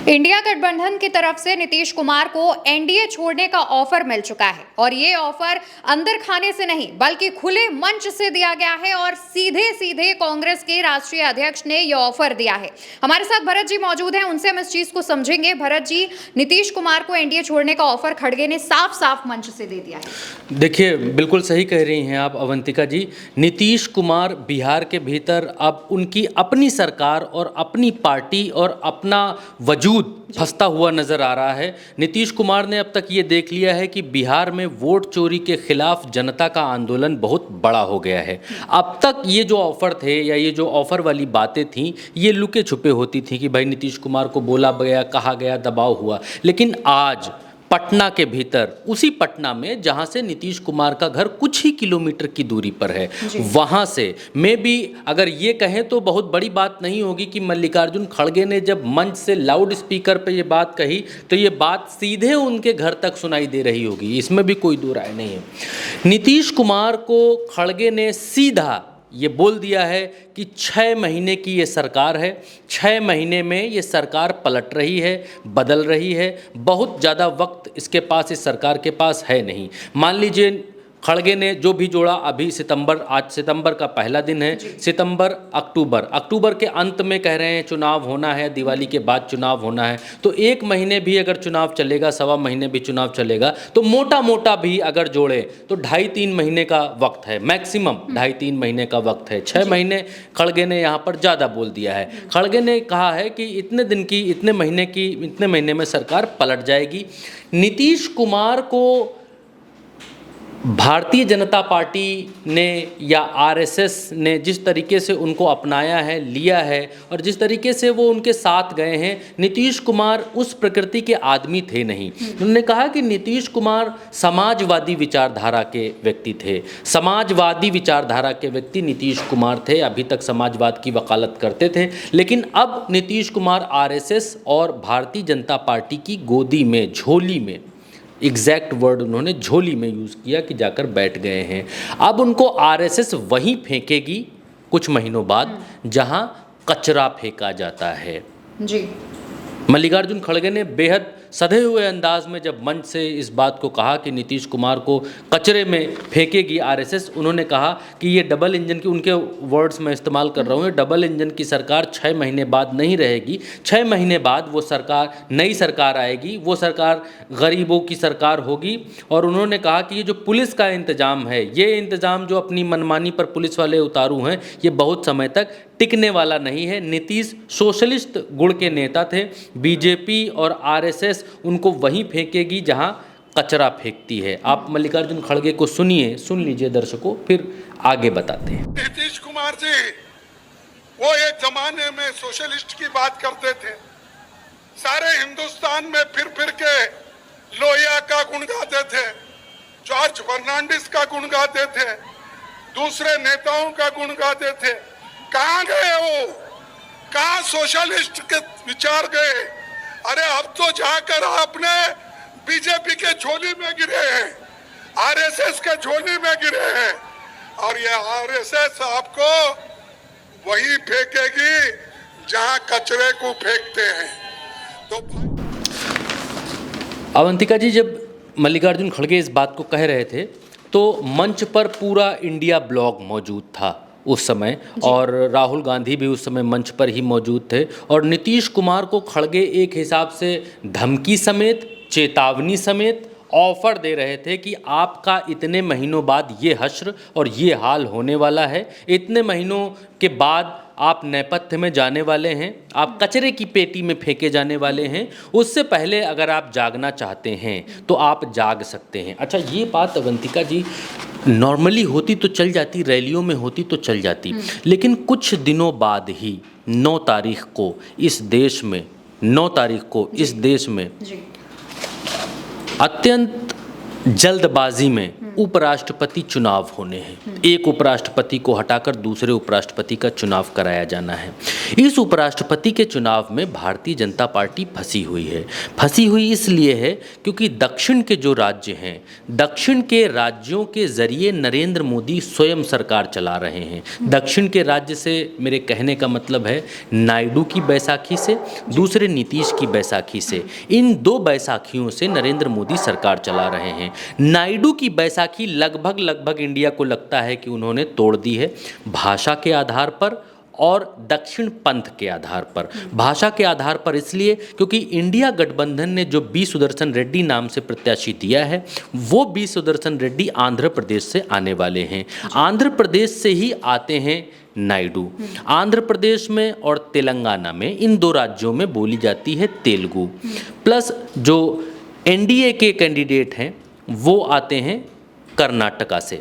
India गठबंधन की तरफ से नीतीश कुमार को एनडीए छोड़ने का ऑफर मिल चुका है और ये ऑफर अंदर खाने से नहीं बल्कि खुले मंच से दिया गया है और सीधे सीधे कांग्रेस के राष्ट्रीय अध्यक्ष ने ये ऑफर दिया है। हमारे साथ भरत जी मौजूद हैं, उनसे हम इस चीज को समझेंगे। भरत जी, नीतीश कुमार को एनडीए छोड़ने का ऑफर खड़गे ने साफ साफ मंच से दे दिया है। देखिए, बिल्कुल सही कह रही हैं आप अवंतिका जी। नीतीश कुमार बिहार के भीतर अब उनकी अपनी सरकार और अपनी पार्टी और अपना वजूद फंसता हुआ नजर आ रहा है। नीतीश कुमार ने अब तक ये देख लिया है कि बिहार में वोट चोरी के खिलाफ जनता का आंदोलन बहुत बड़ा हो गया है। अब तक ये जो ऑफर थे या ये जो ऑफर वाली बातें थीं, ये लुके छुपे होती थी कि भाई नीतीश कुमार को बोला गया, कहा गया, दबाव हुआ। लेकिन आज पटना के भीतर, उसी पटना में जहां से नीतीश कुमार का घर कुछ ही किलोमीटर की दूरी पर है, वहां से मैं भी अगर ये कहें तो बहुत बड़ी बात नहीं होगी कि मल्लिकार्जुन खड़गे ने जब मंच से लाउड स्पीकर पे ये बात कही तो ये बात सीधे उनके घर तक सुनाई दे रही होगी, इसमें भी कोई दो राय नहीं है। नीतीश कुमार को खड़गे ने सीधा ये बोल दिया है कि 6 महीने की ये सरकार है, 6 महीने में ये सरकार पलट रही है, बदल रही है। बहुत ज़्यादा वक्त इसके पास, इस सरकार के पास है नहीं। मान लीजिए खड़गे ने जो भी जोड़ा, अभी आज सितंबर का पहला दिन है, सितंबर अक्टूबर के अंत में कह रहे हैं चुनाव होना है, दिवाली के बाद चुनाव होना है। तो 1 महीने भी अगर चुनाव चलेगा, 1.25 महीने भी चुनाव चलेगा, तो मोटा मोटा भी अगर जोड़े तो 2.5-3 महीने का वक्त है, मैक्सिमम 2.5-3 महीने का वक्त है। 6 महीने खड़गे ने यहाँ पर ज़्यादा बोल दिया है। खड़गे ने कहा है कि इतने महीने में सरकार पलट जाएगी। नीतीश कुमार को भारतीय जनता पार्टी ने या आरएसएस ने जिस तरीके से उनको अपनाया है, लिया है और जिस तरीके से वो उनके साथ गए हैं, नीतीश कुमार उस प्रकृति के आदमी थे नहीं। उन्होंने कहा कि नीतीश कुमार समाजवादी विचारधारा के व्यक्ति थे। समाजवादी विचारधारा के व्यक्ति नीतीश कुमार थे, अभी तक समाजवाद की वकालत करते थे। लेकिन अब नीतीश कुमार आरएसएस और भारतीय जनता पार्टी की गोदी में, झोली में, एग्जैक्ट वर्ड उन्होंने झोली में यूज़ किया कि जाकर बैठ गए हैं। अब उनको आरएसएस वहीं फेंकेगी कुछ महीनों बाद जहां कचरा फेंका जाता है। जी, मल्लिकार्जुन खड़गे ने बेहद सधे हुए अंदाज में जब मंच से इस बात को कहा कि नीतीश कुमार को कचरे में फेंकेगी आरएसएस, उन्होंने कहा कि ये डबल इंजन की, उनके वर्ड्स में इस्तेमाल कर रहा हूँ, डबल इंजन की सरकार 6 महीने बाद नहीं रहेगी। 6 महीने बाद वो सरकार, नई सरकार आएगी, वो सरकार गरीबों की सरकार होगी। और उन्होंने कहा कि ये जो पुलिस का इंतज़ाम है, ये इंतज़ाम जो अपनी मनमानी पर पुलिस वाले उतारू हैं, ये बहुत समय तक टिकने वाला नहीं है। नीतीश सोशलिस्ट गुण के नेता थे, बीजेपी और आरएसएस उनको वहीं फेंकेगी जहां कचरा फेंकती है। आप मल्लिकार्जुन खड़गे को सुन लीजिए दर्शकों, फिर आगे बताते हैं। नीतीश कुमार जी वो एक जमाने में सोशलिस्ट की बात करते थे, सारे हिंदुस्तान में फिर के लोहिया का गुण गाते थे, जॉर्ज फर्नांडिस का गुण गाते थे, दूसरे नेताओं का गुण गाते थे। कहाँ गए वो? कहाँ सोशलिस्ट के विचार गए? अरे अब तो जाकर आपने बीजेपी के झोली में गिरे हैं, आरएसएस के झोली में गिरे हैं, और ये आरएसएस आपको वही फेंकेगी जहां कचरे को फेंकते हैं। तो अवंतिका जी, जब मल्लिकार्जुन खड़गे इस बात को कह रहे थे तो मंच पर पूरा इंडिया ब्लॉक मौजूद था उस समय, और राहुल गांधी भी उस समय मंच पर ही मौजूद थे। और नीतीश कुमार को खड़गे एक हिसाब से धमकी समेत, चेतावनी समेत ऑफर दे रहे थे कि आपका इतने महीनों बाद ये हश्र और ये हाल होने वाला है, इतने महीनों के बाद आप नेपथ्य में जाने वाले हैं, आप कचरे की पेटी में फेंके जाने वाले हैं। उससे पहले अगर आप जागना चाहते हैं तो आप जाग सकते हैं। अच्छा, ये बात अवंतिका जी नॉर्मली होती तो चल जाती, रैलियों में होती तो चल जाती, लेकिन कुछ दिनों बाद ही 9 तारीख को इस देश में अत्यंत जल्दबाजी में उपराष्ट्रपति चुनाव होने हैं। एक उपराष्ट्रपति को हटाकर दूसरे उपराष्ट्रपति का चुनाव कराया जाना है। इस उपराष्ट्रपति के चुनाव में भारतीय जनता पार्टी फंसी हुई है। फंसी हुई इसलिए है क्योंकि दक्षिण के जो राज्य हैं, दक्षिण के राज्यों के जरिए नरेंद्र मोदी स्वयं सरकार चला रहे हैं। दक्षिण के राज्य से मेरे कहने का मतलब है नायडू की बैसाखी से, दूसरे नीतीश की बैसाखी से। इन दो बैसाखियों से नरेंद्र मोदी सरकार चला रहे हैं। नायडू की बैसाखी लगभग इंडिया को लगता है कि उन्होंने तोड़ दी है, भाषा के आधार पर और दक्षिण पंथ के आधार पर। भाषा के आधार पर इसलिए क्योंकि इंडिया गठबंधन ने जो बी सुदर्शन रेड्डी नाम से प्रत्याशी दिया है, वो बी सुदर्शन रेड्डी आंध्र प्रदेश से आने वाले हैं। आंध्र प्रदेश से ही आते हैं नायडू। आंध्र प्रदेश में और तेलंगाना में, इन दो राज्यों में बोली जाती है तेलुगु। प्लस जो एनडीए के कैंडिडेट हैं वो आते हैं कर्नाटका से,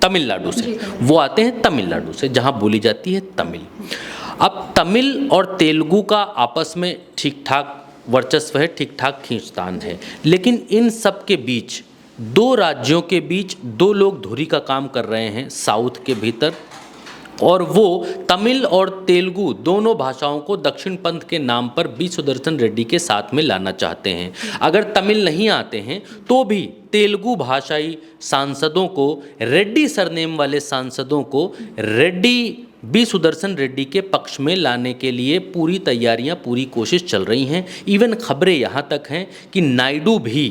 तमिलनाडु से। वो आते हैं तमिलनाडु से, जहां बोली जाती है तमिल। अब तमिल और तेलुगु का आपस में ठीक ठाक वर्चस्व है, ठीक ठाक खींचतान है, लेकिन इन सब के बीच, दो राज्यों के बीच दो लोग धुरी का काम कर रहे हैं साउथ के भीतर, और वो तमिल और तेलुगु दोनों भाषाओं को दक्षिण पंथ के नाम पर बी सुदर्शन रेड्डी के साथ में लाना चाहते हैं। अगर तमिल नहीं आते हैं तो भी तेलुगु भाषाई सांसदों को, रेड्डी सरनेम वाले सांसदों को रेड्डी बी सुदर्शन रेड्डी के पक्ष में लाने के लिए पूरी तैयारियां, पूरी कोशिश चल रही हैं। इवन खबरें यहाँ तक हैं कि नायडू भी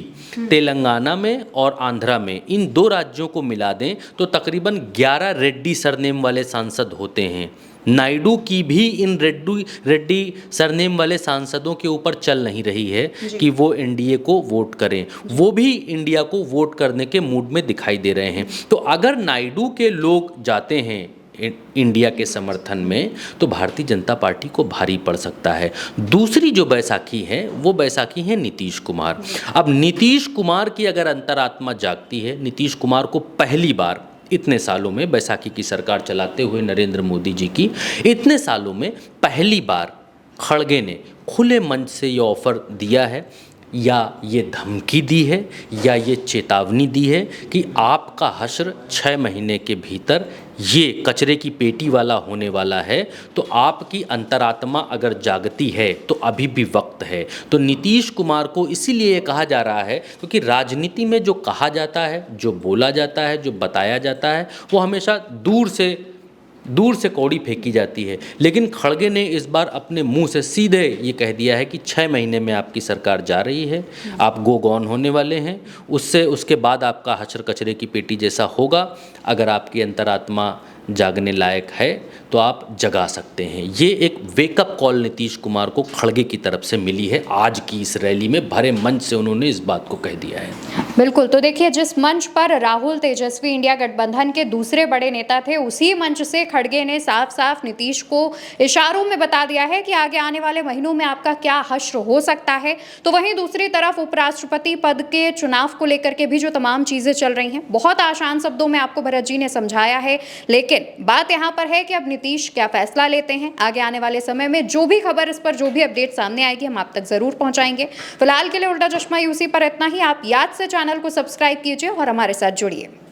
तेलंगाना में और आंध्रा में, इन दो राज्यों को मिला दें तो तकरीबन 11 रेड्डी सरनेम वाले सांसद होते हैं। नायडू की भी इन रेड्डी सरनेम वाले सांसदों के ऊपर चल नहीं रही है कि वो एनडीए को वोट करें, वो भी इंडिया को वोट करने के मूड में दिखाई दे रहे हैं। तो अगर नायडू के लोग जाते हैं इंडिया के समर्थन में तो भारतीय जनता पार्टी को भारी पड़ सकता है। दूसरी जो बैसाखी है वो बैसाखी है नीतीश कुमार। अब नीतीश कुमार की अगर अंतरात्मा जागती है, नीतीश कुमार को पहली बार इतने सालों में, बैसाखी की सरकार चलाते हुए नरेंद्र मोदी जी की इतने सालों में पहली बार खड़गे ने खुले मंच से ये ऑफर दिया है, या ये धमकी दी है, या ये चेतावनी दी है कि आपका हश्र 6 महीने के भीतर ये कचरे की पेटी वाला होने वाला है। तो आपकी अंतरात्मा अगर जागती है तो अभी भी वक्त है। तो नीतीश कुमार को इसीलिए कहा जा रहा है क्योंकि राजनीति में जो कहा जाता है, जो बोला जाता है, जो बताया जाता है, वो हमेशा दूर से कौड़ी फेंकी जाती है। लेकिन खड़गे ने इस बार अपने मुंह से सीधे ये कह दिया है कि 6 महीने में आपकी सरकार जा रही है, आप गो गॉन होने वाले हैं, उसके बाद आपका हश्र कचरे की पेटी जैसा होगा। अगर आपकी अंतरात्मा जागने लायक है तो आप जगा सकते हैं। ये एक वेकअप कॉल नीतीश कुमार को खड़गे की तरफ से मिली है। आज की इस रैली में भरे मंच से उन्होंने इस बात को कह दिया है। बिल्कुल, तो देखिए, जिस मंच पर राहुल तेजस्वी इंडिया गठबंधन के दूसरे बड़े नेता थे, उसी मंच से खड़गे ने साफ साफ नीतीश को इशारों में बता दिया है कि आगे आने वाले महीनों में आपका क्या हश्र हो सकता है। तो वहीं दूसरी तरफ उपराष्ट्रपति पद के चुनाव को लेकर के भी जो तमाम चीजें चल रही हैं, बहुत आसान शब्दों में आपको भरत जी ने समझाया है। लेकिन बात यहाँ पर है कि अब नीतीश क्या फैसला लेते हैं। आगे आने वाले समय में जो भी खबर, इस पर जो भी अपडेट सामने आएगी, हम आप तक जरूर पहुंचाएंगे। फिलहाल के लिए उल्टा चश्मा यूसी पर इतना ही। आप याद से चैनल को सब्सक्राइब कीजिए और हमारे साथ जुड़िए।